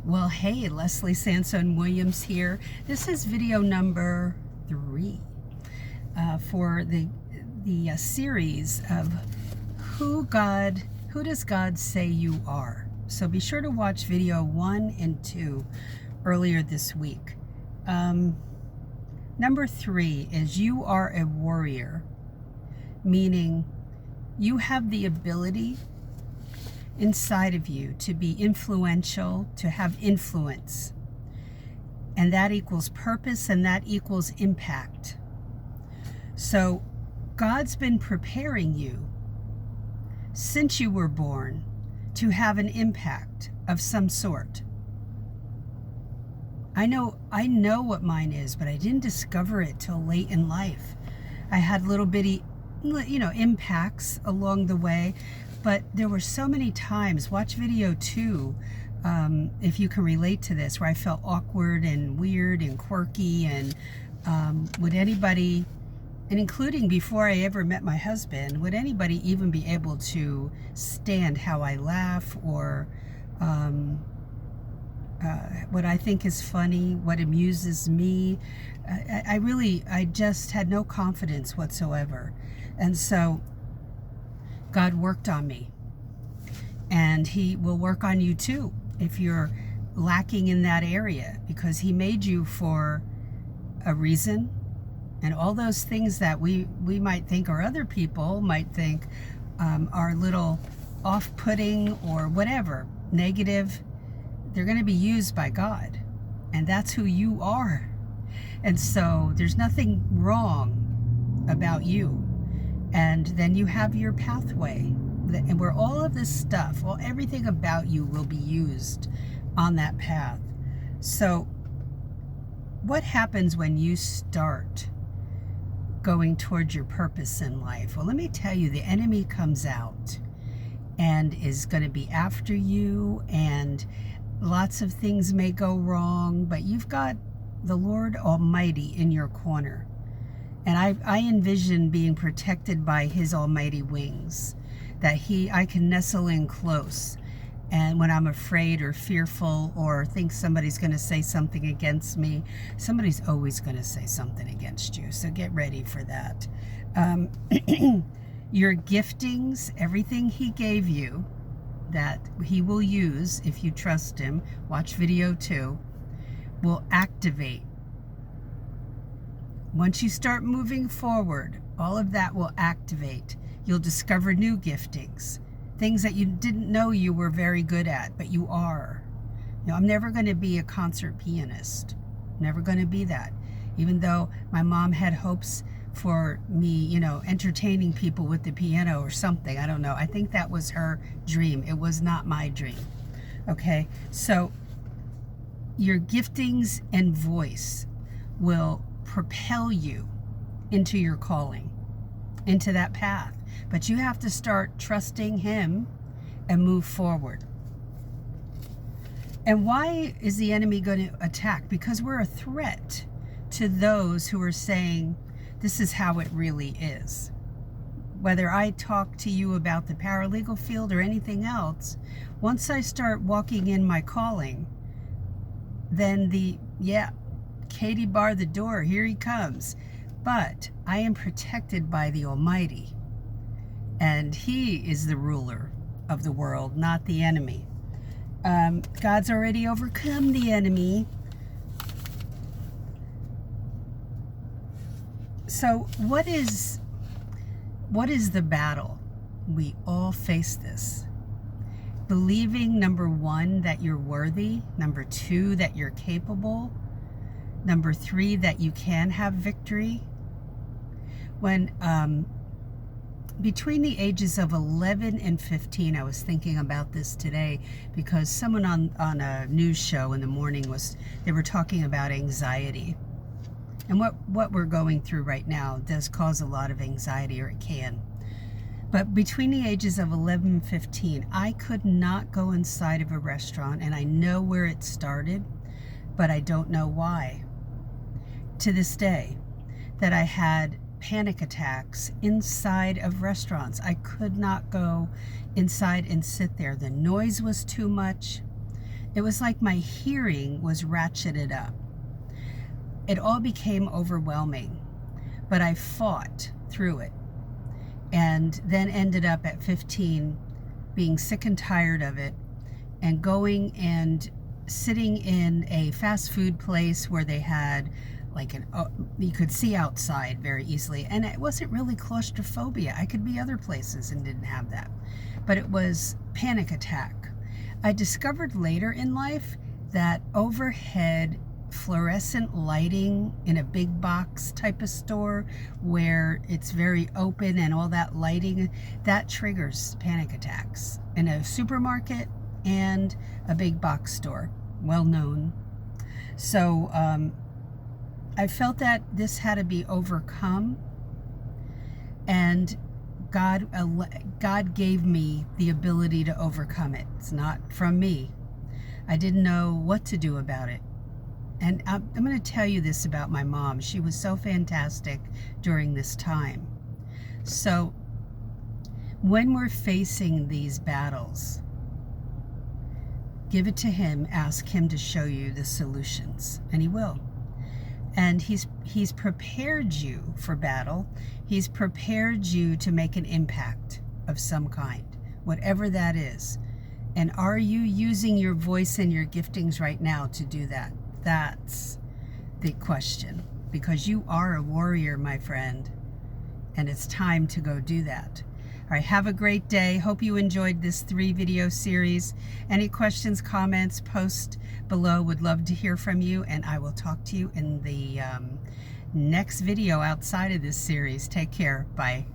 Well, hey, Leslie Sansone Williams here. This is video number 3 for the series of who does God say you are. So be sure to watch video 1 and 2 earlier this week. Number 3 is you are a warrior, meaning you have the ability inside of you to be influential, to have influence. And that equals purpose and that equals impact. So God's been preparing you since you were born to have an impact of some sort. I know what mine is, but I didn't discover it till late in life. I had little bitty, impacts along the way. But there were so many times, watch video 2, if you can relate to this, where I felt awkward and weird and quirky, and would anybody, and including before I ever met my husband, would anybody even be able to stand how I laugh, or what I think is funny, what amuses me? I just had no confidence whatsoever. And so God worked on me, and He will work on you too if you're lacking in that area, because He made you for a reason. And all those things that we might think, or other people might think, are a little off-putting or whatever, negative, they're going to be used by God, and that's who you are. And so there's nothing wrong about you. And then you have your pathway, and where all of this stuff, everything about you will be used on that path. So what happens when you start going towards your purpose in life? Well, let me tell you, the enemy comes out and is going to be after you, and lots of things may go wrong, but you've got the Lord Almighty in your corner. And I envision being protected by His almighty wings, that I can nestle in close. And when I'm afraid or fearful or think somebody's going to say something against me, somebody's always going to say something against you. So get ready for that. Your giftings, everything He gave you, that He will use if you trust Him, watch video 2, will activate. Once you start moving forward, all of that will activate. You'll discover new giftings, things that you didn't know you were very good at, but you are. I'm never going to be a concert pianist. Never going to be that. Even though my mom had hopes for me, entertaining people with the piano or something. I don't know. I think that was her dream. It was not my dream. Okay? So your giftings and voice will propel you into your calling, into that path. But you have to start trusting Him and move forward. And why is the enemy going to attack? Because we're a threat to those who are saying, this is how it really is. Whether I talk to you about the paralegal field or anything else, once I start walking in my calling, then Katie, bar the door, here he comes. But I am protected by the Almighty, and He is the ruler of the world, not the enemy. God's already overcome the enemy. So what is the battle? We all face this. Believing, number 1, that you're worthy. Number 2, that you're capable. Number 3, that you can have victory. When between the ages of 11 and 15, I was thinking about this today, because someone on a news show in the morning they were talking about anxiety. And what we're going through right now does cause a lot of anxiety, or it can. But between the ages of 11 and 15, I could not go inside of a restaurant, and I know where it started, but I don't know why. To this day, that I had panic attacks inside of restaurants. I could not go inside and sit there. The noise was too much. It was like my hearing was ratcheted up. It all became overwhelming, but I fought through it, and then ended up at 15 being sick and tired of it, and going and sitting in a fast food place where they had like you could see outside very easily, and it wasn't really claustrophobia. I could be other places and didn't have that, but it was panic attack. I discovered later in life that overhead fluorescent lighting in a big box type of store where it's very open and all that lighting, that triggers panic attacks in a supermarket and a big box store, well known. So I felt that this had to be overcome, and God gave me the ability to overcome it. It's not from me. I didn't know what to do about it. And I'm going to tell you this about my mom. She was so fantastic during this time. So when we're facing these battles, give it to him, ask him to show you the solutions, and he will. And he's prepared you for battle. He's prepared you to make an impact of some kind, whatever that is. And are you using your voice and your giftings right now to do that? That's the question, because you are a warrior, my friend, and it's time to go do that. All right, have a great day. Hope you enjoyed this 3-video series. Any questions, comments, post below. Would love to hear from you, and I will talk to you in the next video outside of this series. Take care. Bye.